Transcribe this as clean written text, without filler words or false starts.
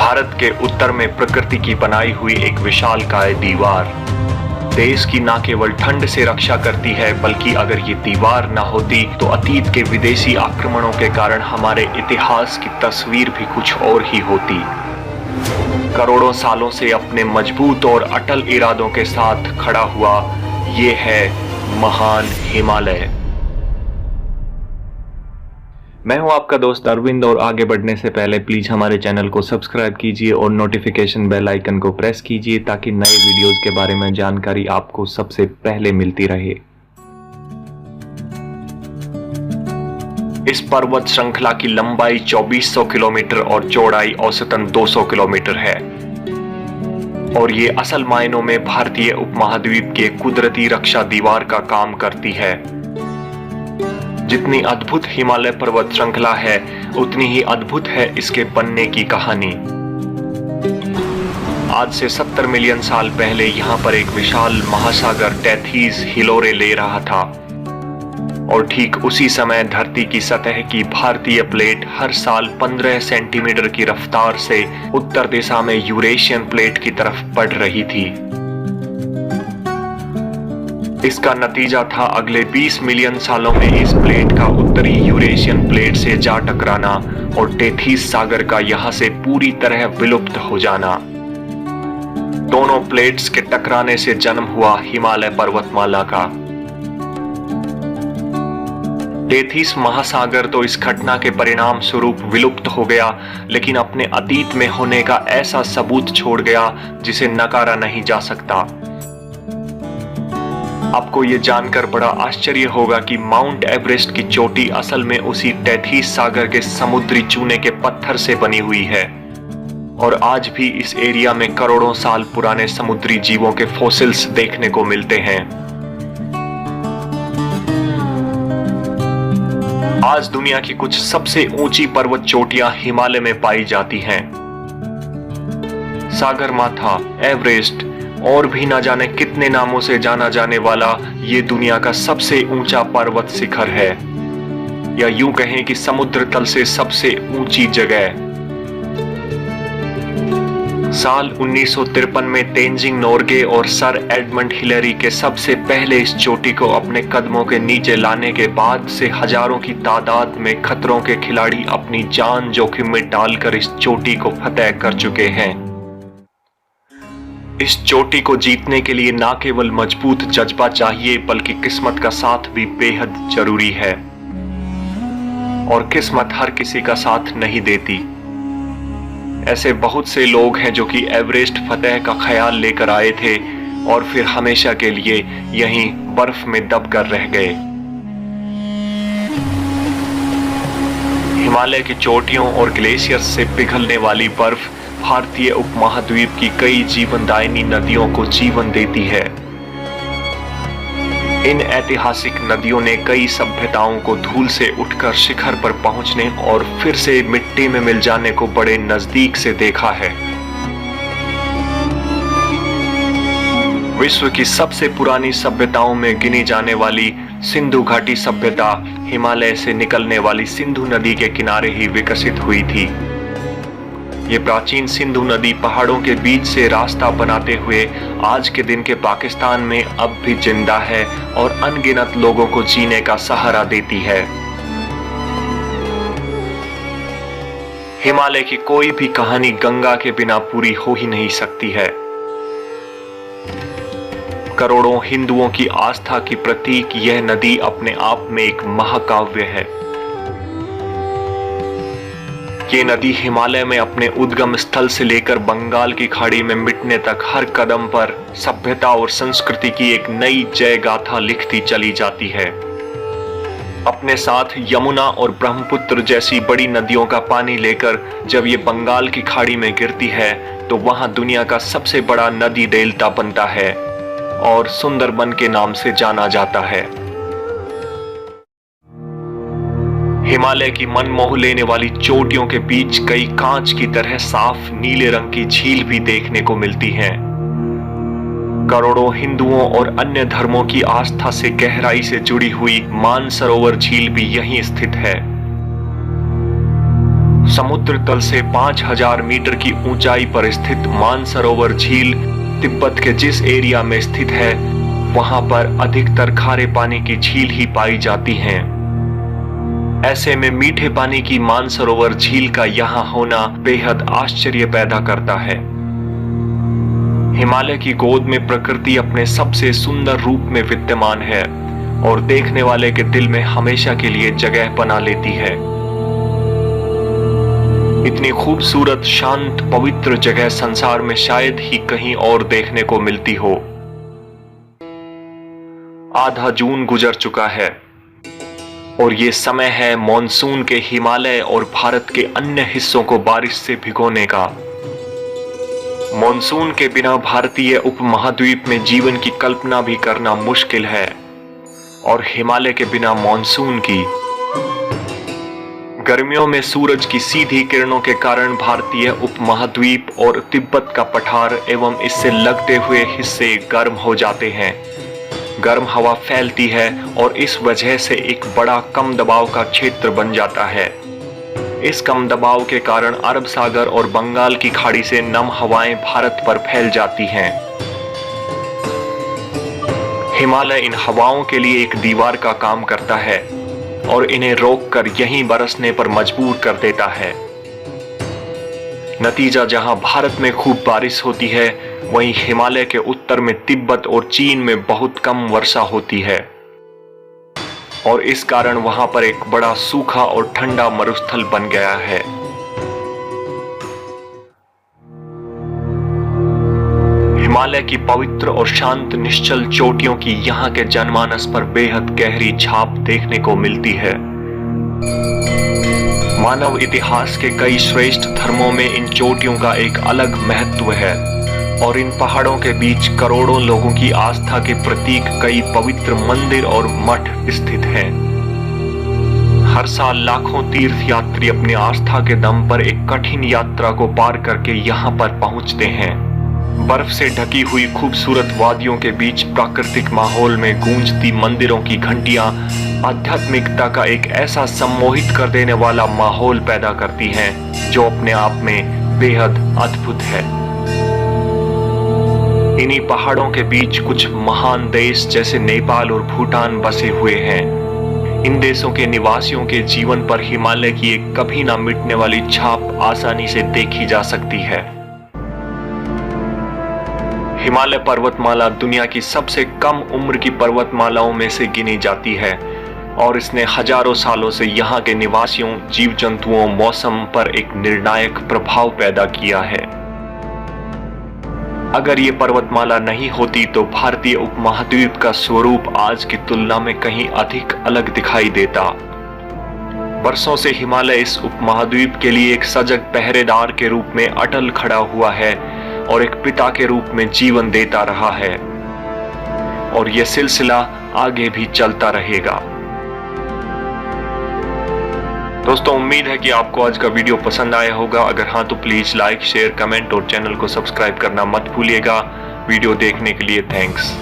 भारत के उत्तर में प्रकृति की बनाई हुई एक विशालकाय दीवार देश की न केवल ठंड से रक्षा करती है, बल्कि अगर ये दीवार न होती तो अतीत के विदेशी आक्रमणों के कारण हमारे इतिहास की तस्वीर भी कुछ और ही होती। करोड़ों सालों से अपने मजबूत और अटल इरादों के साथ खड़ा हुआ ये है महान हिमालय। मैं हूं आपका दोस्त अरविंद और आगे बढ़ने से पहले प्लीज हमारे चैनल को सब्सक्राइब कीजिए और नोटिफिकेशन बेल आइकन को प्रेस कीजिए ताकि नए वीडियोस के बारे में जानकारी आपको सबसे पहले मिलती रहे। इस पर्वत श्रृंखला की लंबाई 2400 किलोमीटर और चौड़ाई औसतन 200 किलोमीटर है और ये असल मायनों में भारतीय उपमहाद्वीप के कुदरती रक्षा दीवार का काम करती है। जितनी अद्भुत हिमालय पर्वत श्रृंखला है उतनी ही अद्भुत है इसके बनने की कहानी। आज से 70 मिलियन साल पहले यहाँ पर एक विशाल महासागर टेथीस हिलोरे ले रहा था और ठीक उसी समय धरती की सतह की भारतीय प्लेट हर साल 15 सेंटीमीटर की रफ्तार से उत्तर दिशा में यूरेशियन प्लेट की तरफ बढ़ रही थी। इसका नतीजा था अगले 20 मिलियन सालों में इस प्लेट का उत्तरी यूरेशियन प्लेट से जा टकराना और टेथीस सागर का यहां से पूरी तरह विलुप्त हो जाना। दोनों प्लेट्स के टकराने से जन्म हुआ हिमालय पर्वतमाला का। टेथीस महासागर तो इस घटना के परिणाम स्वरूप विलुप्त हो गया, लेकिन अपने अतीत में होने का ऐसा सबूत छोड़ गया जिसे नकारा नहीं जा सकता। आपको ये जानकर बड़ा आश्चर्य होगा कि माउंट एवरेस्ट की चोटी असल में उसी टेथीस सागर के समुद्री चूने के पत्थर से बनी हुई है और आज भी इस एरिया में करोड़ों साल पुराने समुद्री जीवों के फॉसिल्स देखने को मिलते हैं। आज दुनिया की कुछ सबसे ऊंची पर्वत चोटियां हिमालय में पाई जाती हैं। सागरमाथा, एवरेस्ट और भी ना जाने कितने नामों से जाना जाने वाला ये दुनिया का सबसे ऊंचा पर्वत शिखर है, या यूं कहें कि समुद्र तल से सबसे ऊंची जगह। साल 1953 में तेंजिंग नोर्गे और सर एडमंड हिलेरी के सबसे पहले इस चोटी को अपने कदमों के नीचे लाने के बाद से हजारों की तादाद में खतरों के खिलाड़ी अपनी जान जोखिम में डालकर इस चोटी को फतेह कर चुके हैं। इस चोटी को जीतने के लिए ना केवल मजबूत जज्बा चाहिए बल्कि किस्मत का साथ भी बेहद जरूरी है और किस्मत हर किसी का साथ नहीं देती। ऐसे बहुत से लोग हैं जो कि एवरेस्ट फतेह का ख्याल लेकर आए थे और फिर हमेशा के लिए यहीं बर्फ में दब कर रह गए। हिमालय की चोटियों और ग्लेशियर्स से पिघलने वाली बर्फ भारतीय उपमहाद्वीप की कई जीवनदायिनी नदियों को जीवन देती है। इन ऐतिहासिक नदियों ने कई सभ्यताओं को धूल से उठकर शिखर पर पहुंचने और फिर से मिट्टी में मिल जाने को बड़े नजदीक से देखा है। विश्व की सबसे पुरानी सभ्यताओं में गिनी जाने वाली सिंधु घाटी सभ्यता हिमालय से निकलने वाली सिंधु नदी के किनारे ही विकसित हुई थी। ये प्राचीन सिंधु नदी पहाड़ों के बीच से रास्ता बनाते हुए आज के दिन के पाकिस्तान में अब भी जिंदा है और अनगिनत लोगों को जीने का सहारा देती है। हिमालय की कोई भी कहानी गंगा के बिना पूरी हो ही नहीं सकती है। करोड़ों हिंदुओं की आस्था की प्रतीक यह नदी अपने आप में एक महाकाव्य है। ये नदी हिमालय में अपने उद्गम स्थल से लेकर बंगाल की खाड़ी में मिटने तक हर कदम पर सभ्यता और संस्कृति की एक नई जय गाथा लिखती चली जाती है। अपने साथ यमुना और ब्रह्मपुत्र जैसी बड़ी नदियों का पानी लेकर जब ये बंगाल की खाड़ी में गिरती है तो वहां दुनिया का सबसे बड़ा नदी डेल्टा बनता है और सुंदरबन के नाम से जाना जाता है। हिमालय की मन मोह लेने वाली चोटियों के बीच कई कांच की तरह साफ नीले रंग की झील भी देखने को मिलती हैं। करोड़ों हिंदुओं और अन्य धर्मों की आस्था से गहराई से जुड़ी हुई मानसरोवर झील भी यहीं स्थित है। समुद्र तल से 5000 मीटर की ऊंचाई पर स्थित मानसरोवर झील तिब्बत के जिस एरिया में स्थित है, वहां पर अधिकतर खारे पानी की झील ही पाई जाती हैं। ऐसे में मीठे पानी की मानसरोवर झील का यहाँ होना बेहद आश्चर्य पैदा करता है। हिमालय की गोद में प्रकृति अपने सबसे सुंदर रूप में विद्यमान है और देखने वाले के दिल में हमेशा के लिए जगह बना लेती है। इतनी खूबसूरत, शांत, पवित्र जगह संसार में शायद ही कहीं और देखने को मिलती हो। आधा जून गुजर चुका है और ये समय है मॉनसून के हिमालय और भारत के अन्य हिस्सों को बारिश से भिगोने का। मॉनसून के बिना भारतीय उपमहाद्वीप में जीवन की कल्पना भी करना मुश्किल है और हिमालय के बिना मॉनसून की। गर्मियों में सूरज की सीधी किरणों के कारण भारतीय उपमहाद्वीप और तिब्बत का पठार एवं इससे लगते हुए हिस्से गर्म हो जाते हैं। गर्म हवा फैलती है और इस वजह से एक बड़ा कम दबाव का क्षेत्र बन जाता है। इस कम दबाव के कारण अरब सागर और बंगाल की खाड़ी से नम हवाएं भारत पर फैल जाती हैं। हिमालय इन हवाओं के लिए एक दीवार का काम करता है और इन्हें रोककर यहीं बरसने पर मजबूर कर देता है। नतीजा जहां भारत में खूब बारिश होती है, वहीं हिमालय के उत्तर में तिब्बत और चीन में बहुत कम वर्षा होती है और इस कारण वहां पर एक बड़ा सूखा और ठंडा मरुस्थल बन गया है। हिमालय की पवित्र और शांत निश्चल चोटियों की यहाँ के जनमानस पर बेहद गहरी छाप देखने को मिलती है। मानव इतिहास के कई श्रेष्ठ धर्मों में इन चोटियों का एक अलग महत्व है और इन पहाड़ों के बीच करोड़ों लोगों की आस्था के प्रतीक कई पवित्र मंदिर और मठ स्थित हैं। हर साल लाखों तीर्थयात्री अपनी आस्था के दम पर एक कठिन यात्रा को पार करके यहाँ पर पहुँचते हैं। बर्फ से ढकी हुई खूबसूरत वादियों के बीच प्राकृतिक माहौल में गूंजती मंदिरों की घंटियां आध्यात्मिकता का एक ऐसा सम्मोहित कर देने वाला माहौल पैदा करती हैं जो अपने आप में बेहद अद्भुत है। इन्हीं पहाड़ों के बीच कुछ महान देश जैसे नेपाल और भूटान बसे हुए हैं। इन देशों के निवासियों के जीवन पर हिमालय की एक कभी ना मिटने वाली छाप आसानी से देखी जा सकती है। हिमालय पर्वतमाला दुनिया की सबसे कम उम्र की पर्वतमालाओं में से गिनी जाती है और इसने हजारों सालों से यहाँ के निवासियों, जीव जंतुओं, मौसम पर एक निर्णायक प्रभाव पैदा किया है। अगर ये पर्वतमाला नहीं होती तो भारतीय उपमहाद्वीप का स्वरूप आज की तुलना में कहीं अधिक अलग दिखाई देता। वर्षों से हिमालय इस उपमहाद्वीप के लिए एक सजग पहरेदार के रूप में अटल खड़ा हुआ है और एक पिता के रूप में जीवन देता रहा है और यह सिलसिला आगे भी चलता रहेगा। दोस्तों, उम्मीद है कि आपको आज का वीडियो पसंद आया होगा। अगर हाँ तो प्लीज लाइक, शेयर, कमेंट और चैनल को सब्सक्राइब करना मत भूलिएगा। वीडियो देखने के लिए थैंक्स।